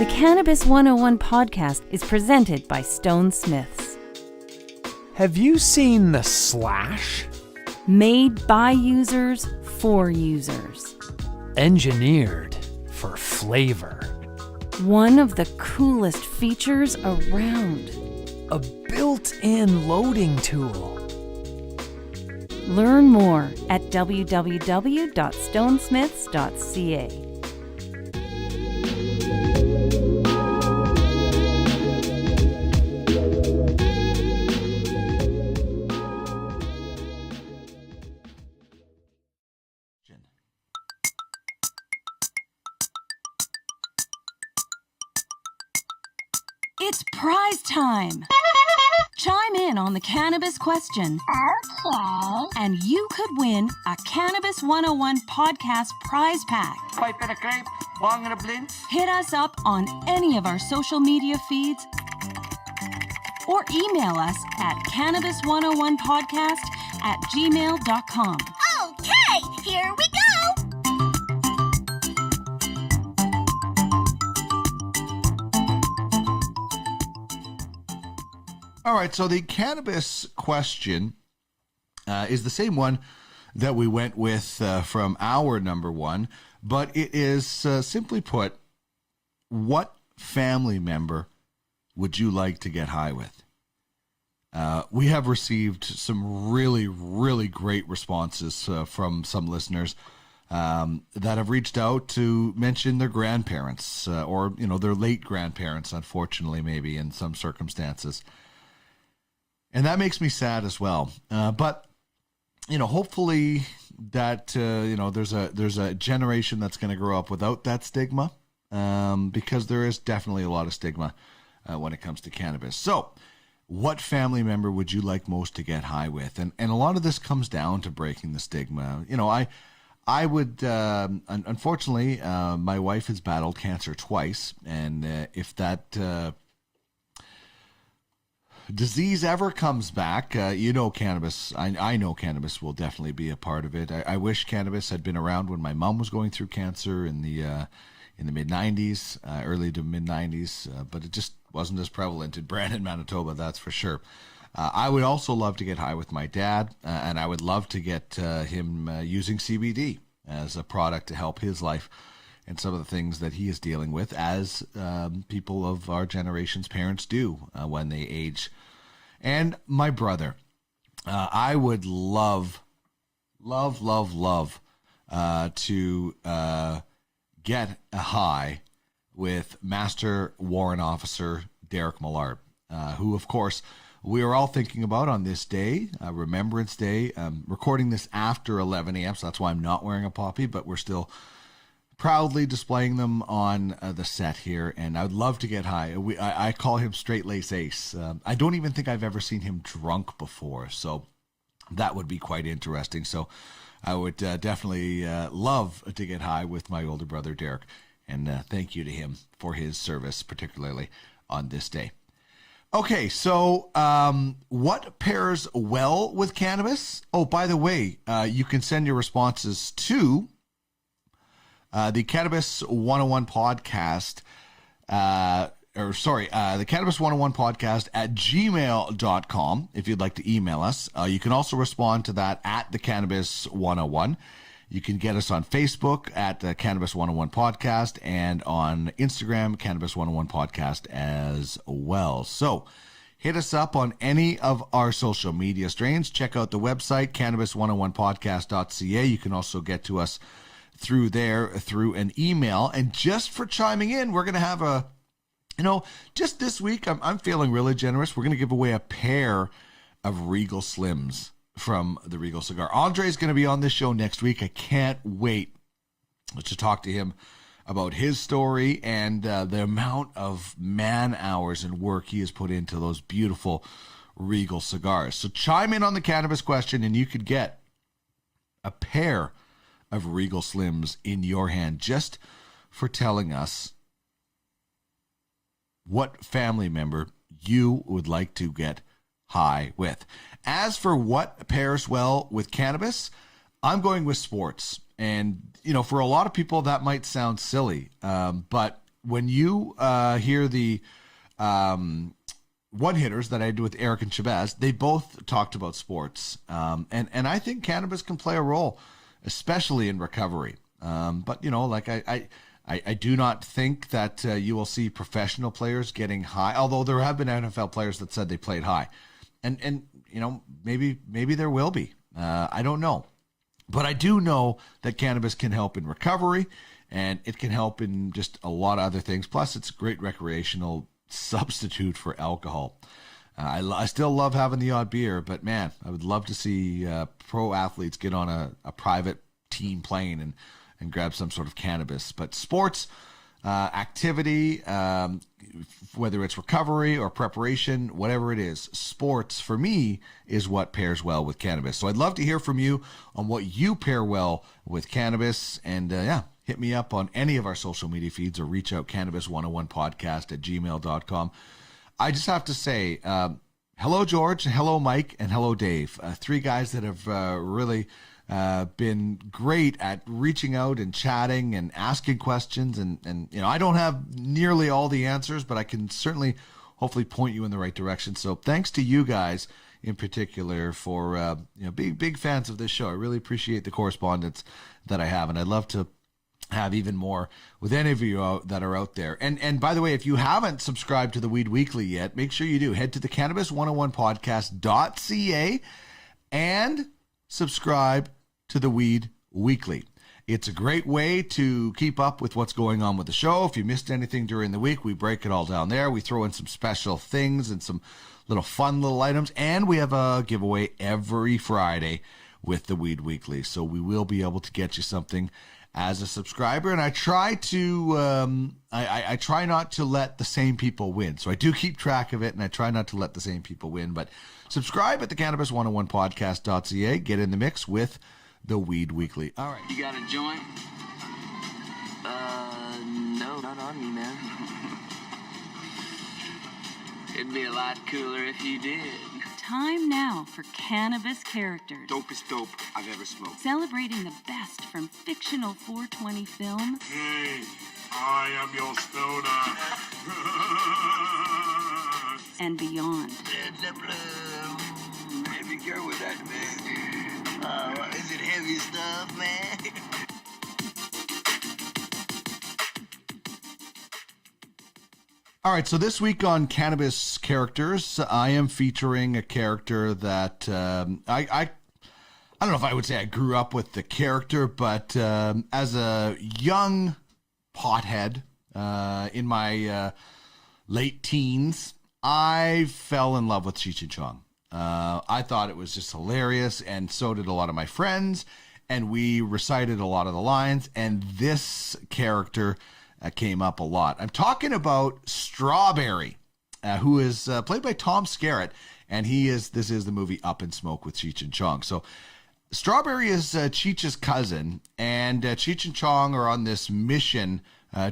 The Cannabis 101 podcast is presented by Stone Smiths. Have you seen the Slash? Made by users for users. Engineered for flavor. One of the coolest features around. A built-in loading tool. Learn more at www.stonesmiths.ca. It's prize time! Chime in on the cannabis question. Okay. And you could win a Cannabis 101 podcast prize pack. Pipe and a grape, bong and a blint. Hit us up on any of our social media feeds or email us at cannabis101podcast@gmail.com. Okay, here we go. All right, so the cannabis question is the same one that we went with from our number one, but it is simply put, what family member would you like to get high with? We have received some really, really great responses from some listeners that have reached out to mention their grandparents or, you know, their late grandparents, unfortunately, maybe in some circumstances. And that makes me sad as well. But, you know, hopefully that, you know, there's a generation that's going to grow up without that stigma, because there is definitely a lot of stigma when it comes to cannabis. So what family member would you like most to get high with? And a lot of this comes down to breaking the stigma. You know, I would, unfortunately, my wife has battled cancer twice. And if that disease ever comes back, you know, cannabis, I know cannabis will definitely be a part of it. I wish cannabis had been around when my mom was going through cancer in the mid-90s, early to mid-90s, but it just wasn't as prevalent in Brandon, Manitoba, that's for sure. I would also love to get high with my dad, and I would love to get him using CBD as a product to help his life and some of the things that he is dealing with, as people of our generation's parents do when they age. And my brother, I would love to get a high with Master Warrant Officer Derek Millard, who, of course, we are all thinking about on this day, Remembrance Day. Recording this after 11 a.m., so that's why I'm not wearing a poppy, but we're still proudly displaying them on the set here, and I would love to get high. I call him Straight Lace Ace. I don't even think I've ever seen him drunk before, so that would be quite interesting. So I would definitely love to get high with my older brother, Derek, and thank you to him for his service, particularly on this day. Okay, so what pairs well with cannabis? Oh, by the way, you can send your responses to the Cannabis 101 podcast, the Cannabis 101 podcast at gmail.com if you'd like to email us. You can also respond to that at the Cannabis 101. You can get us on Facebook at the Cannabis 101 podcast and on Instagram, Cannabis 101 podcast as well. So hit us up on any of our social media strains. Check out the website, cannabis101podcast.ca. You can also get to us through there, through an email. And just for chiming in, we're going to have a, you know, just this week, I'm feeling really generous. We're going to give away a pair of Regal Slims from the Regal Cigar. Andre is going to be on this show next week. I can't wait to talk to him about his story and the amount of man hours and work he has put into those beautiful Regal cigars. So chime in on the cannabis question and you could get a pair of Regal Slims in your hand just for telling us what family member you would like to get high with. As for what pairs well with cannabis, I'm going with sports. And, you know, for a lot of people, that might sound silly. But when you hear the one hitters that I did with Eric and Chavez, they both talked about sports. And I think cannabis can play a role, especially in recovery. But, you know, like I do not think that you will see professional players getting high, although there have been NFL players that said they played high. And you know, maybe there will be. I don't know. But I do know that cannabis can help in recovery, and it can help in just a lot of other things. Plus, it's a great recreational substitute for alcohol. I still love having the odd beer, but man, I would love to see pro athletes get on a private team plane and grab some sort of cannabis. But sports activity, whether it's recovery or preparation, whatever it is, sports for me is what pairs well with cannabis. So I'd love to hear from you on what you pair well with cannabis. And hit me up on any of our social media feeds or reach out cannabis101podcast@gmail.com. I just have to say, hello, George, hello, Mike, and hello, Dave. Three guys that have really been great at reaching out and chatting and asking questions. And you know, I don't have nearly all the answers, but I can certainly hopefully point you in the right direction. So thanks to you guys in particular for being big fans of this show. I really appreciate the correspondence that I have, and I'd love to have even more with any of you that are out there. And by the way, if you haven't subscribed to the Weed Weekly yet, make sure you do. Head to the cannabis101podcast.ca and subscribe to the Weed Weekly. It's a great way to keep up with what's going on with the show. If you missed anything during the week, we break it all down there. We throw in some special things and some little fun little items. And we have a giveaway every Friday with the Weed Weekly. So we will be able to get you something as a subscriber. And I try to, I try not to let the same people win. So I do keep track of it, and I try not to let the same people win. But subscribe at the cannabis101podcast.ca. Get in the mix with the Weed Weekly. All right. You got a joint? No, not on me, man. It'd be a lot cooler if you did. Time now for Cannabis Characters. Dopest dope I've ever smoked. Celebrating the best from fictional 420 film Hey, I am your stoner. and beyond. Heavy girl with that, man. Is it heavy stuff, man? All right, so this week on Cannabis Characters, I am featuring a character that I don't know if I would say I grew up with the character, but as a young pothead in my late teens, I fell in love with Cheech and Chong. I thought it was just hilarious, and so did a lot of my friends, and we recited a lot of the lines, and this character came up a lot. I'm talking about Strawberry, who is played by Tom Skerritt, and this is the movie Up in Smoke with Cheech and Chong. So Strawberry is Cheech's cousin, and Cheech and Chong are on this mission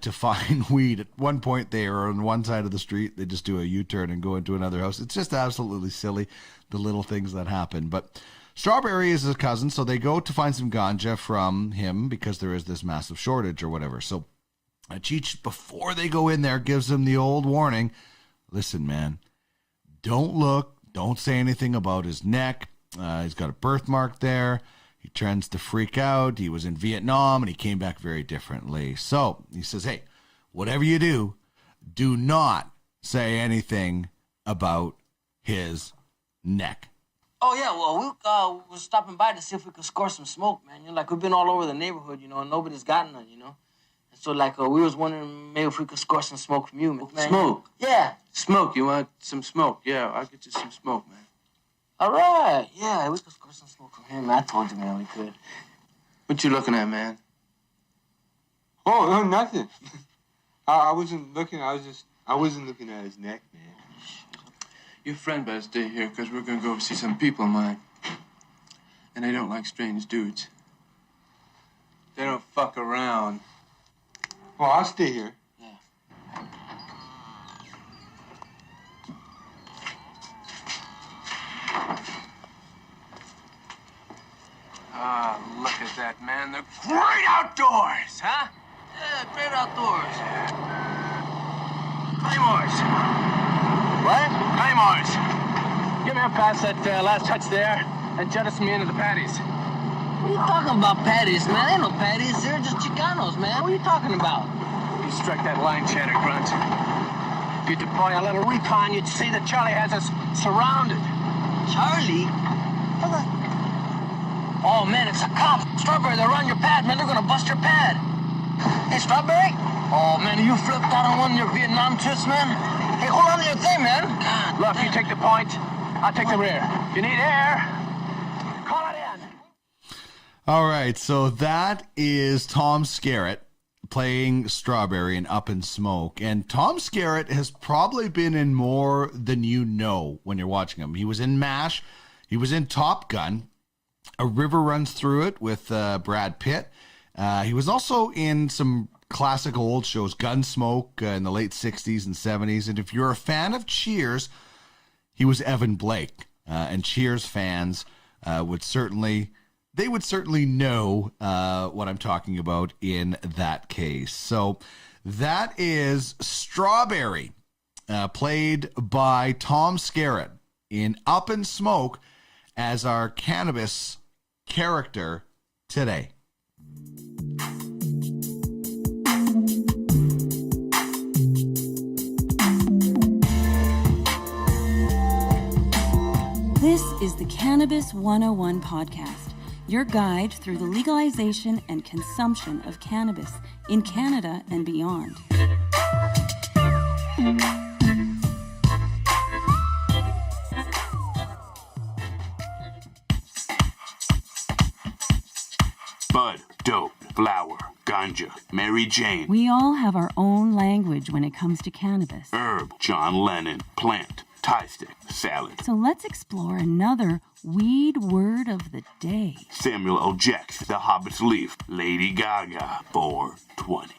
to find weed. At one point, they are on one side of the street. They just do a U-turn and go into another house. It's just absolutely silly, the little things that happen. But Strawberry is his cousin, so they go to find some ganja from him because there is this massive shortage or whatever. So Cheech, before they go in there, gives them the old warning. Listen, man, don't look, don't say anything about his neck. He's got a birthmark there. He tends to freak out. He was in Vietnam, and he came back very differently. So he says, hey, whatever you do, do not say anything about his neck. Oh, yeah, well, we were stopping by to see if we could score some smoke, man. You know, like, we've been all over the neighborhood, you know, and nobody's gotten none, you know. And so, like, we was wondering maybe if we could score some smoke from you, man. Smoke? Yeah. Smoke? You want some smoke? Yeah, I'll get you some smoke, man. All right. Yeah, we could score some smoke from him. I told you, man, we could. What you looking at, man? Oh, no, nothing. I wasn't looking. I wasn't looking at his neck, man. Your friend better stay here, because we're going to go see some people of mine. And they don't like strange dudes. They don't fuck around. Well, I'll stay here. Ah, look at that, man. The great outdoors, huh? Yeah, great outdoors. Claymores. What? Claymores. Give me a pass at last touch there and jettison me into the patties. What are you talking about, patties, man? Ain't no patties. They're just Chicanos, man. What are you talking about? You struck that line, Chatter Grunt. If you deploy a little recon, you'd see that Charlie has us surrounded. Charlie? Oh, man, it's a cop. Strawberry, they're on your pad, man. They're gonna bust your pad. Hey, Strawberry? Oh, man, you flipped out on one of your Vietnam trips, man? Hey, hold on to your thing, man. God, Look, you take the point, I'll take the rear. If you need air, call it in. All right, so that is Tom Skerritt playing Strawberry in Up in Smoke. And Tom Skerritt has probably been in more than you know when you're watching him. He was in MASH. He was in Top Gun. A River Runs Through It with Brad Pitt. He was also in some classic old shows, Gunsmoke in the late 60s and 70s. And if you're a fan of Cheers, he was Evan Blake. And Cheers fans would certainly know what I'm talking about in that case. So that is Strawberry, played by Tom Skerritt in Up in Smoke as our Cannabis character today. This is the Cannabis 101 podcast, your guide through the legalization and consumption of cannabis in Canada and beyond. Bud, dope, flower, ganja, Mary Jane. We all have our own language when it comes to cannabis. Herb, John Lennon, plant, Thai stick, salad. So let's explore another weed word of the day. Samuel L. Jackson, The Hobbit's Leaf, Lady Gaga, 420.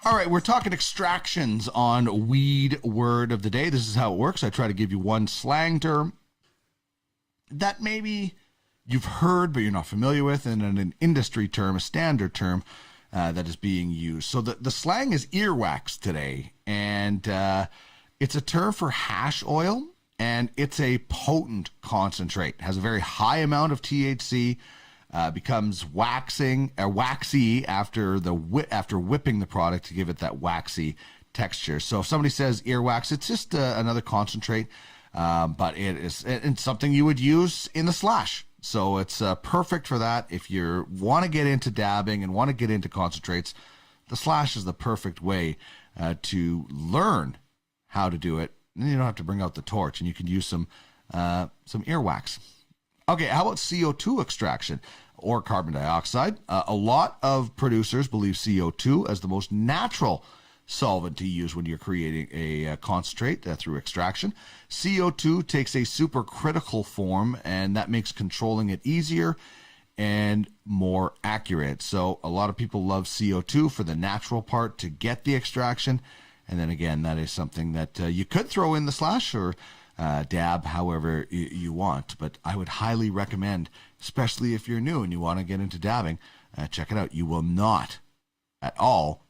All right, we're talking extractions on Weed Word of the Day. This is how it works. I try to give you one slang term that maybe you've heard but you're not familiar with, and an industry term, a standard term that is being used. So the slang is earwax today, and it's a term for hash oil, and it's a potent concentrate. It has a very high amount of THC. Becomes waxy after whipping the product to give it that waxy texture. So if somebody says earwax, it's just another concentrate, but it's something you would use in the slash. So it's perfect for that. If you want to get into dabbing and want to get into concentrates, the slash is the perfect way to learn how to do it. And you don't have to bring out the torch, and you can use some earwax. Okay, how about CO2 extraction or carbon dioxide? A lot of producers believe CO2 as the most natural solvent to use when you're creating a concentrate through extraction. CO2 takes a supercritical form, and that makes controlling it easier and more accurate. So a lot of people love CO2 for the natural part to get the extraction. And then again, that is something that you could throw in the slash or dab however you want. But I would highly recommend, especially if you're new and you want to get into dabbing, check it out. You will not at all